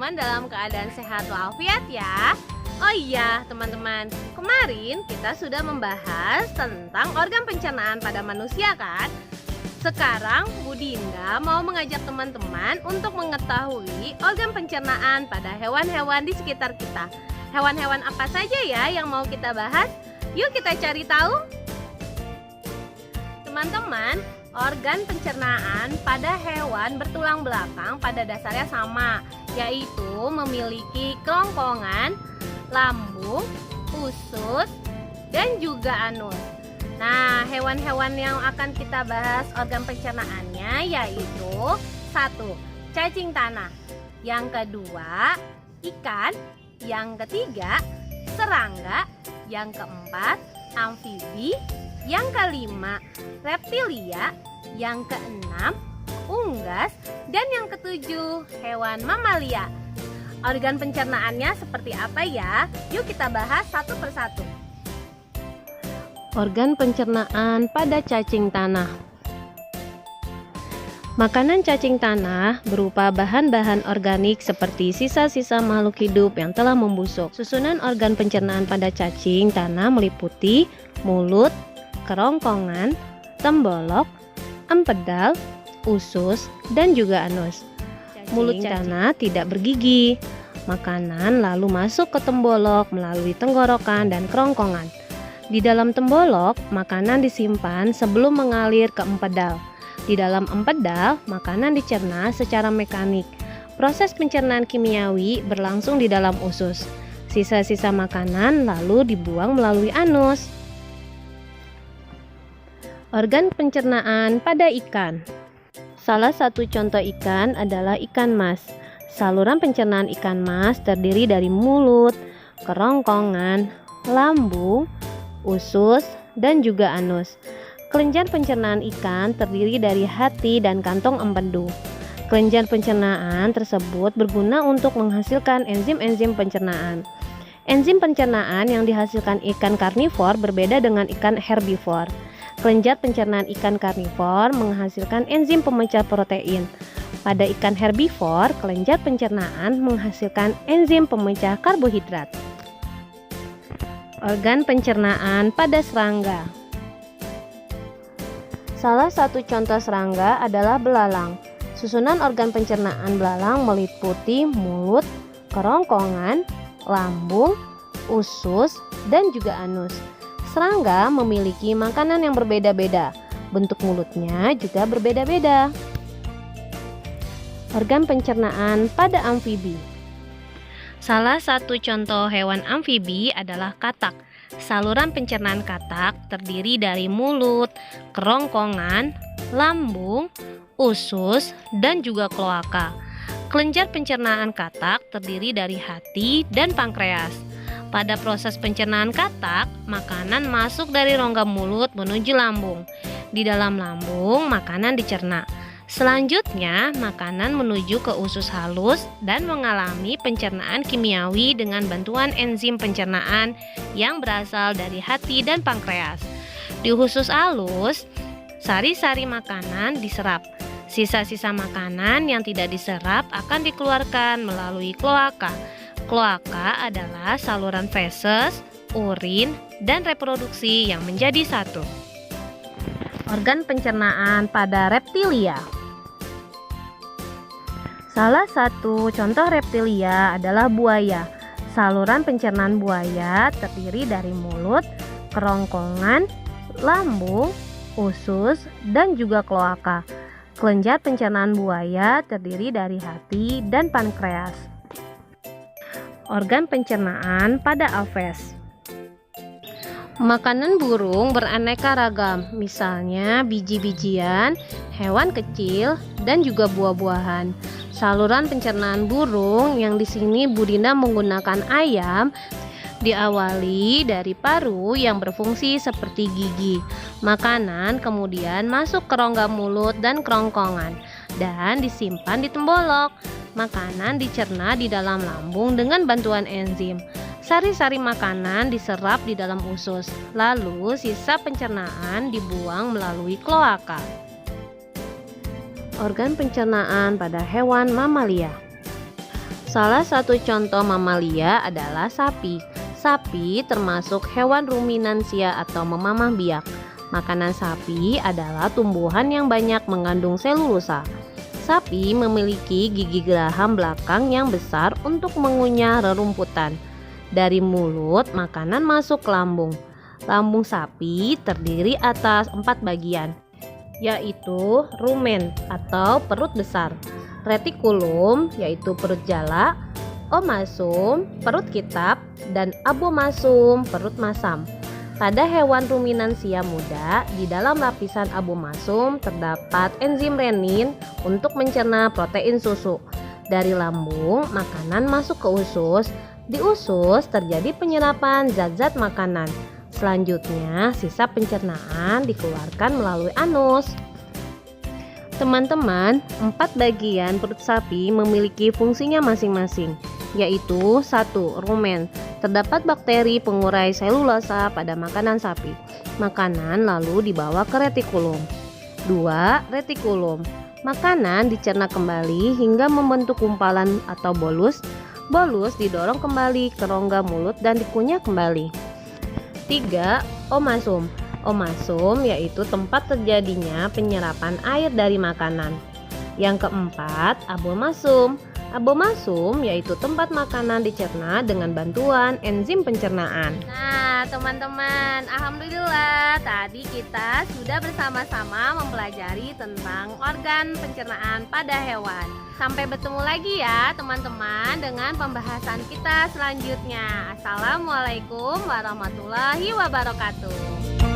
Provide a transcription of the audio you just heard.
teman-teman dalam keadaan sehat walafiat ya. Oh iya teman-teman, kemarin kita sudah membahas tentang organ pencernaan pada manusia kan? Sekarang Bu Dinda mau mengajak teman-teman untuk mengetahui organ pencernaan pada hewan-hewan di sekitar kita. Hewan-hewan apa saja ya yang mau kita bahas? Yuk kita cari tahu. Teman-teman, organ pencernaan pada hewan bertulang belakang pada dasarnya sama, yaitu memiliki kerongkongan, lambung, usus, dan juga anus. Nah, hewan-hewan yang akan kita bahas organ pencernaannya yaitu 1. Cacing tanah. Yang kedua, ikan. Yang ketiga, serangga. Yang keempat, amfibi. Yang kelima, reptilia. Yang keenam, unggas. Dan yang ketujuh, hewan mamalia. Organ pencernaannya seperti apa ya? Yuk kita bahas satu persatu. Organ pencernaan pada cacing tanah. Makanan cacing tanah berupa bahan-bahan organik seperti sisa-sisa makhluk hidup yang telah membusuk. Susunan organ pencernaan pada cacing tanah meliputi mulut, kerongkongan, tembolok, empedal, usus, dan juga anus. Mulut tanah tidak bergigi. Makanan lalu masuk ke tembolok melalui tenggorokan dan kerongkongan. Di dalam tembolok, makanan disimpan sebelum mengalir ke empedal. Di dalam empedal, makanan dicerna secara mekanik. Proses pencernaan kimiawi berlangsung di dalam usus. Sisa-sisa makanan lalu dibuang melalui anus. Organ pencernaan pada ikan. Salah satu contoh ikan adalah ikan mas. Saluran pencernaan ikan mas terdiri dari mulut, kerongkongan, lambung, usus, dan juga anus. Kelenjar pencernaan ikan terdiri dari hati dan kantong empedu. Kelenjar pencernaan tersebut berguna untuk menghasilkan enzim-enzim pencernaan. Enzim pencernaan yang dihasilkan ikan karnivor berbeda dengan ikan herbivor. Kelenjar pencernaan ikan karnivor menghasilkan enzim pemecah protein. Pada ikan herbivor, kelenjar pencernaan menghasilkan enzim pemecah karbohidrat. Organ pencernaan pada serangga. Salah satu contoh serangga adalah belalang. Susunan organ pencernaan belalang meliputi mulut, kerongkongan, lambung, usus, dan juga anus. Serangga memiliki makanan yang berbeda-beda. Bentuk mulutnya juga berbeda-beda. Organ pencernaan pada amfibi. Salah satu contoh hewan amfibi adalah katak. Saluran pencernaan katak terdiri dari mulut, kerongkongan, lambung, usus, dan juga kloaka. Kelenjar pencernaan katak terdiri dari hati dan pankreas. Pada proses pencernaan katak, makanan masuk dari rongga mulut menuju lambung. Di dalam lambung, makanan dicerna. Selanjutnya, makanan menuju ke usus halus dan mengalami pencernaan kimiawi dengan bantuan enzim pencernaan yang berasal dari hati dan pankreas. Di usus halus, sari-sari makanan diserap. Sisa-sisa makanan yang tidak diserap akan dikeluarkan melalui kloaka. Kloaka adalah saluran feses, urin, dan reproduksi yang menjadi satu. Organ pencernaan pada reptilia. Salah satu contoh reptilia adalah buaya. Saluran pencernaan buaya terdiri dari mulut, kerongkongan, lambung, usus, dan juga kloaka. Kelenjar pencernaan buaya terdiri dari hati dan pankreas. Organ pencernaan pada aves. Makanan burung beraneka ragam, misalnya biji-bijian, hewan kecil, dan juga buah-buahan. Saluran pencernaan burung yang di sini Bu Dinda menggunakan ayam diawali dari paru yang berfungsi seperti gigi. Makanan kemudian masuk ke rongga mulut dan kerongkongan dan disimpan di tembolok. Makanan dicerna di dalam lambung dengan bantuan enzim. Sari-sari makanan diserap di dalam usus, lalu sisa pencernaan dibuang melalui kloaka. Organ pencernaan pada hewan mamalia. Salah satu contoh mamalia adalah sapi. Sapi termasuk hewan ruminansia atau memamah biak. Makanan sapi adalah tumbuhan yang banyak mengandung selulosa. Sapi memiliki gigi geraham belakang yang besar untuk mengunyah rerumputan. Dari mulut, makanan masuk ke lambung. Lambung sapi terdiri atas 4 bagian, yaitu rumen atau perut besar, retikulum yaitu perut jala, omasum perut kitab, dan abomasum perut masam. Pada hewan ruminansia muda, di dalam lapisan abomasum terdapat enzim renin untuk mencerna protein susu. Dari lambung, makanan masuk ke usus. Di usus terjadi penyerapan zat-zat makanan. Selanjutnya, sisa pencernaan dikeluarkan melalui anus. Teman-teman, 4 bagian perut sapi memiliki fungsinya masing-masing, yaitu 1. Rumen. Terdapat bakteri pengurai selulosa pada makanan sapi. Makanan lalu dibawa ke retikulum. 2. Retikulum. Makanan dicerna kembali hingga membentuk gumpalan atau bolus. Bolus didorong kembali ke rongga mulut dan dikunyah kembali. 3. Omasum. Omasum yaitu tempat terjadinya penyerapan air dari makanan. Yang keempat, abomasum. Abomasum yaitu tempat makanan dicerna dengan bantuan enzim pencernaan. Nah, teman-teman, alhamdulillah tadi kita sudah bersama-sama mempelajari tentang organ pencernaan pada hewan. Sampai bertemu lagi ya, teman-teman, dengan pembahasan kita selanjutnya. Assalamualaikum warahmatullahi wabarakatuh.